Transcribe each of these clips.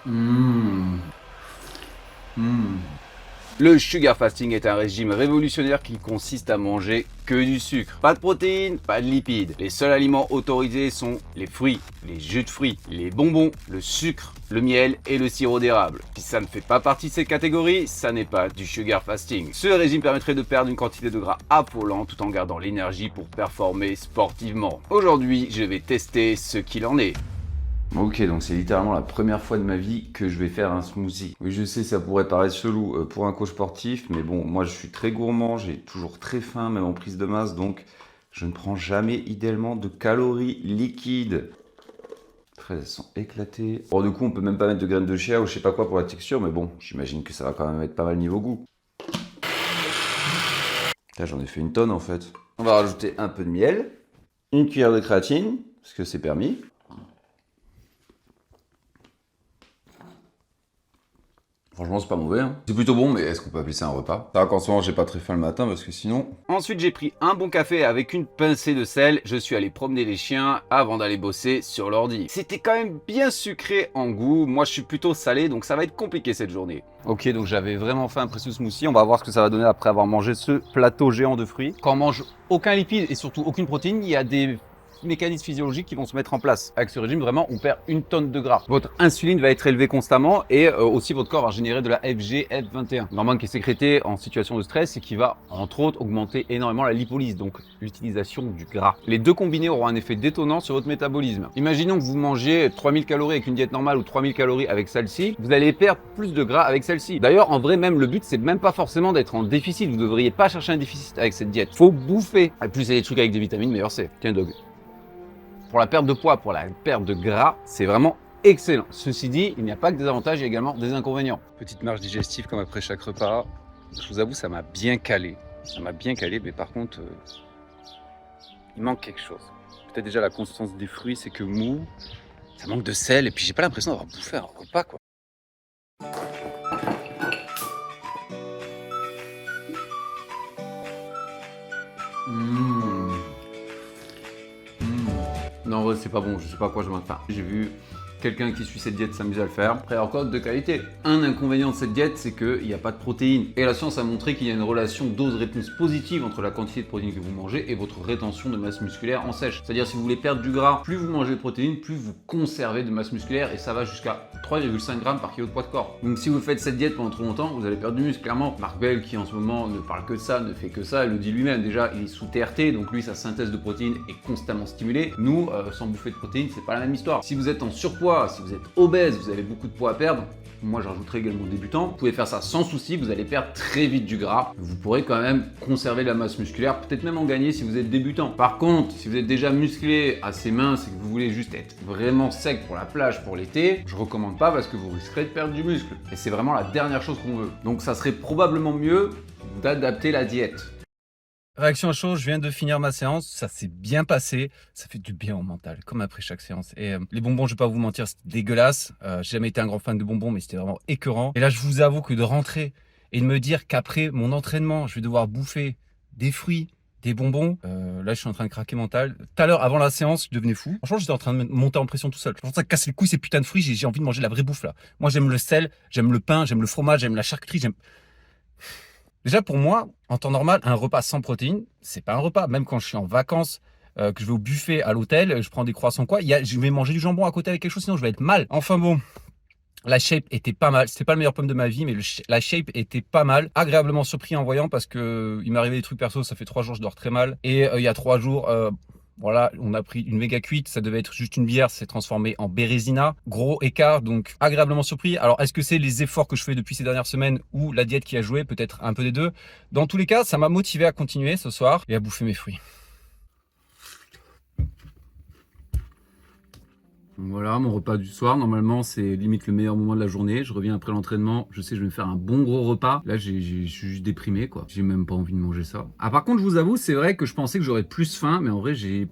Mmh. Mmh. Le sugar fasting est un régime révolutionnaire qui consiste à manger que du sucre. Pas de protéines, pas de lipides. Les seuls aliments autorisés sont les fruits, les jus de fruits, les bonbons, le sucre, le miel et le sirop d'érable. Si ça ne fait pas partie de ces catégories, ça n'est pas du sugar fasting. Ce régime permettrait de perdre une quantité de gras affolante tout en gardant l'énergie pour performer sportivement. Aujourd'hui, je vais tester ce qu'il en est. Ok, donc c'est littéralement la première fois de ma vie que je vais faire un smoothie. Oui, je sais, ça pourrait paraître chelou pour un coach sportif, mais bon, moi je suis très gourmand, j'ai toujours très faim, même en prise de masse, donc je ne prends jamais idéalement de calories liquides. Après, elles sont éclatées. Bon, du coup, on peut même pas mettre de graines de chia ou je sais pas quoi pour la texture, mais bon, j'imagine que ça va quand même être pas mal niveau goût. Là, j'en ai fait une tonne en fait. On va rajouter un peu de miel, une cuillère de créatine, parce que c'est permis. Franchement, c'est pas mauvais, hein. C'est plutôt bon, mais est-ce qu'on peut appeler ça un repas? Ça va qu'en ce moment, j'ai pas très faim le matin parce que sinon... Ensuite, j'ai pris un bon café avec une pincée de sel. Je suis allé promener les chiens avant d'aller bosser sur l'ordi. C'était quand même bien sucré en goût. Moi, je suis plutôt salé, donc ça va être compliqué cette journée. Ok, donc j'avais vraiment faim après ce smoothie. On va voir ce que ça va donner après avoir mangé ce plateau géant de fruits. Quand on mange aucun lipide et surtout aucune protéine, il y a des mécanismes physiologiques qui vont se mettre en place. Avec ce régime, vraiment, on perd une tonne de gras. Votre insuline va être élevée constamment et aussi votre corps va générer de la FGF21, l'hormone qui est sécrétée en situation de stress et qui va, entre autres, augmenter énormément la lipolyse, donc l'utilisation du gras. Les deux combinés auront un effet détonnant sur votre métabolisme. Imaginons que vous mangez 3000 calories avec une diète normale ou 3000 calories avec celle-ci, vous allez perdre plus de gras avec celle-ci. D'ailleurs, en vrai, même le but, c'est même pas forcément d'être en déficit. Vous ne devriez pas chercher un déficit avec cette diète. Faut bouffer. Et plus il y a des trucs avec des vitamines, meilleur c'est. Tiens, Dog. Pour la perte de poids, pour la perte de gras, c'est vraiment excellent. Ceci dit, il n'y a pas que des avantages, il y a également des inconvénients. Petite marge digestive comme après chaque repas. Je vous avoue, ça m'a bien calé. Ça m'a bien calé, mais par contre, il manque quelque chose. Peut-être déjà la consistance des fruits, c'est que mou, ça manque de sel, et puis j'ai pas l'impression d'avoir bouffé un repas, quoi. Mmh. Non, en vrai, c'est pas bon, je sais pas à quoi je m'attends. J'ai vu quelqu'un qui suit cette diète s'amuser à le faire. Après, encore de qualité. Un inconvénient de cette diète, c'est qu'il n'y a pas de protéines. Et la science a montré qu'il y a une relation dose-réponse positive entre la quantité de protéines que vous mangez et votre rétention de masse musculaire en sèche. C'est-à-dire, si vous voulez perdre du gras, plus vous mangez de protéines, plus vous conservez de masse musculaire et ça va jusqu'à 3,5 grammes par kilo de poids de corps. Donc, si vous faites cette diète pendant trop longtemps, vous allez perdre du muscle. Clairement, Mark Bell, qui en ce moment ne parle que de ça, ne fait que ça, il le dit lui-même. Déjà, il est sous TRT, donc lui, sa synthèse de protéines est constamment stimulée. Nous, sans bouffer de protéines, c'est pas la même histoire. Si vous êtes en surpoids, si vous êtes obèse, vous avez beaucoup de poids à perdre, moi j'ajouterai également débutant, vous pouvez faire ça sans souci, vous allez perdre très vite du gras, vous pourrez quand même conserver de la masse musculaire, peut-être même en gagner si vous êtes débutant. Par contre, si vous êtes déjà musclé, assez mince et que vous voulez juste être vraiment sec pour la plage, pour l'été, je recommande pas parce que vous risquerez de perdre du muscle. Et c'est vraiment la dernière chose qu'on veut. Donc ça serait probablement mieux d'adapter la diète. Réaction à chaud, je viens de finir ma séance, ça s'est bien passé, ça fait du bien au mental, comme après chaque séance. Et les bonbons, je vais pas vous mentir, c'était dégueulasse. J'ai jamais été un grand fan de bonbons, mais c'était vraiment écœurant. Et là, je vous avoue que de rentrer et de me dire qu'après mon entraînement, je vais devoir bouffer des fruits, des bonbons, là, je suis en train de craquer mental. Tout à l'heure, avant la séance, je devenais fou. Franchement, j'étais en train de monter en pression tout seul. Je pense que ça casse les couilles, ces putains de fruits, j'ai envie de manger la vraie bouffe là. Moi, j'aime le sel, j'aime le pain, j'aime le fromage, j'aime la charcuterie, j'aime... Déjà, pour moi, en temps normal, un repas sans protéines, c'est pas un repas. Même quand je suis en vacances, que je vais au buffet à l'hôtel, je prends des croissants quoi, je vais manger du jambon à côté avec quelque chose, sinon je vais être mal. Enfin bon, la shape était pas mal. C'était pas le meilleur pomme de ma vie, mais la shape était pas mal. Agréablement surpris en voyant parce que il m'est arrivé des trucs perso, ça fait 3 jours, je dors très mal. Et il y a 3 jours... voilà, on a pris une méga cuite, ça devait être juste une bière, c'est transformé en Bérésina. Gros écart, donc agréablement surpris. Alors, est-ce que c'est les efforts que je fais depuis ces dernières semaines ou la diète qui a joué? Peut-être un peu des deux. Dans tous les cas, ça m'a motivé à continuer ce soir et à bouffer mes fruits. Voilà, mon repas du soir. Normalement, c'est limite le meilleur moment de la journée. Je reviens après l'entraînement. Je sais, je vais me faire un bon gros repas. Là, je suis juste déprimé, quoi. J'ai même pas envie de manger ça. Ah, par contre, je vous avoue, c'est vrai que je pensais que j'aurais plus faim, mais en vrai, j'ai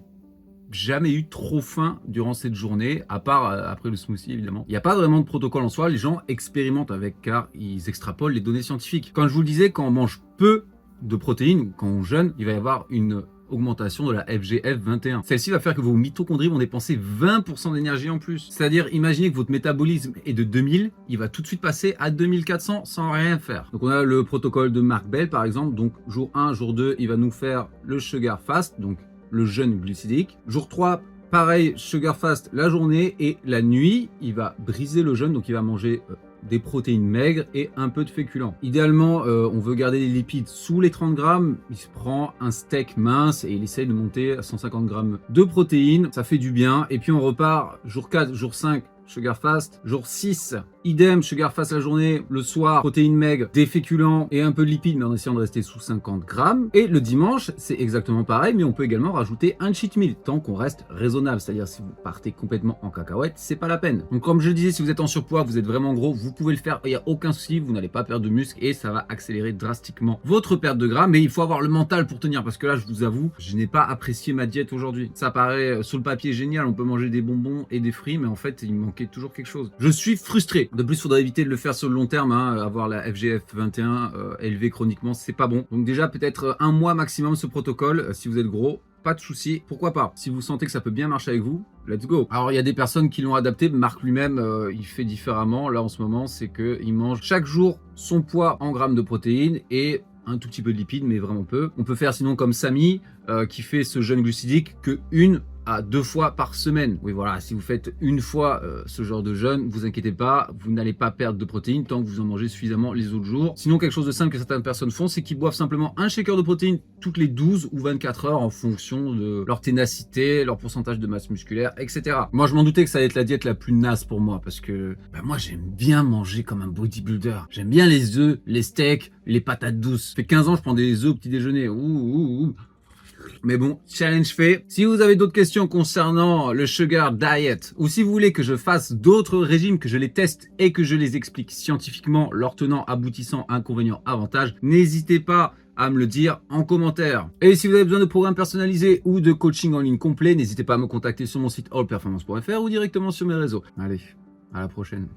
jamais eu trop faim durant cette journée, à part après le smoothie évidemment. Il n'y a pas vraiment de protocole en soi, les gens expérimentent avec car ils extrapolent les données scientifiques. Quand je vous le disais, quand on mange peu de protéines, quand on jeûne, il va y avoir une augmentation de la FGF21. Celle-ci va faire que vos mitochondries vont dépenser 20% d'énergie en plus. C'est-à-dire, imaginez que votre métabolisme est de 2000, il va tout de suite passer à 2400 sans rien faire. Donc on a le protocole de Mark Bell par exemple, donc jour 1, jour 2, il va nous faire le sugar fast, donc le jeûne glucidique. Jour 3, pareil, sugar fast la journée, et la nuit, il va briser le jeûne, donc il va manger des protéines maigres et un peu de féculents. Idéalement, on veut garder les lipides sous les 30 grammes. Il se prend un steak mince et il essaye de monter à 150 grammes de protéines. Ça fait du bien. Et puis on repart jour 4, jour 5, sugar fast. Jour 6, idem, sugar fast la journée. Le soir, protéines maigres, des féculents et un peu de lipides, mais en essayant de rester sous 50 grammes. Et le dimanche, c'est exactement pareil, mais on peut également rajouter un cheat meal, tant qu'on reste raisonnable. C'est-à-dire, si vous partez complètement en cacahuète, c'est pas la peine. Donc, comme je le disais, si vous êtes en surpoids, vous êtes vraiment gros, vous pouvez le faire, il n'y a aucun souci, vous n'allez pas perdre de muscle et ça va accélérer drastiquement votre perte de gras. Mais il faut avoir le mental pour tenir, parce que là, je vous avoue, je n'ai pas apprécié ma diète aujourd'hui. Ça paraît sur le papier génial, on peut manger des bonbons et des fruits, mais en fait, il me manquait toujours quelque chose. Je suis frustré. De plus, il faudrait éviter de le faire sur le long terme, hein. Avoir la FGF21 élevée chroniquement, c'est pas bon. Donc déjà, peut-être un mois maximum ce protocole, si vous êtes gros. Pas de souci, pourquoi pas. Si vous sentez que ça peut bien marcher avec vous, let's go. Alors il y a des personnes qui l'ont adapté, Marc lui-même il fait différemment. Là en ce moment, c'est qu'il mange chaque jour son poids en grammes de protéines et un tout petit peu de lipides, mais vraiment peu. On peut faire sinon comme Samy qui fait ce jeûne glucidique que 1 à 2 fois par semaine. Oui voilà, si vous faites une fois ce genre de jeûne, vous inquiétez pas, vous n'allez pas perdre de protéines tant que vous en mangez suffisamment les autres jours. Sinon, quelque chose de simple que certaines personnes font, c'est qu'ils boivent simplement un shaker de protéines toutes les 12 ou 24 heures en fonction de leur ténacité, leur pourcentage de masse musculaire, etc. Moi, je m'en doutais que ça allait être la diète la plus naze pour moi parce que moi, j'aime bien manger comme un bodybuilder. J'aime bien les œufs, les steaks, les patates douces. Ça fait 15 ans, je prends des œufs au petit déjeuner. Mais bon, challenge fait. Si vous avez d'autres questions concernant le sugar diet, ou si vous voulez que je fasse d'autres régimes, que je les teste et que je les explique scientifiquement, leurs tenants, aboutissants, inconvénients, avantages, n'hésitez pas à me le dire en commentaire. Et si vous avez besoin de programmes personnalisés ou de coaching en ligne complet, n'hésitez pas à me contacter sur mon site allperformance.fr ou directement sur mes réseaux. Allez, à la prochaine.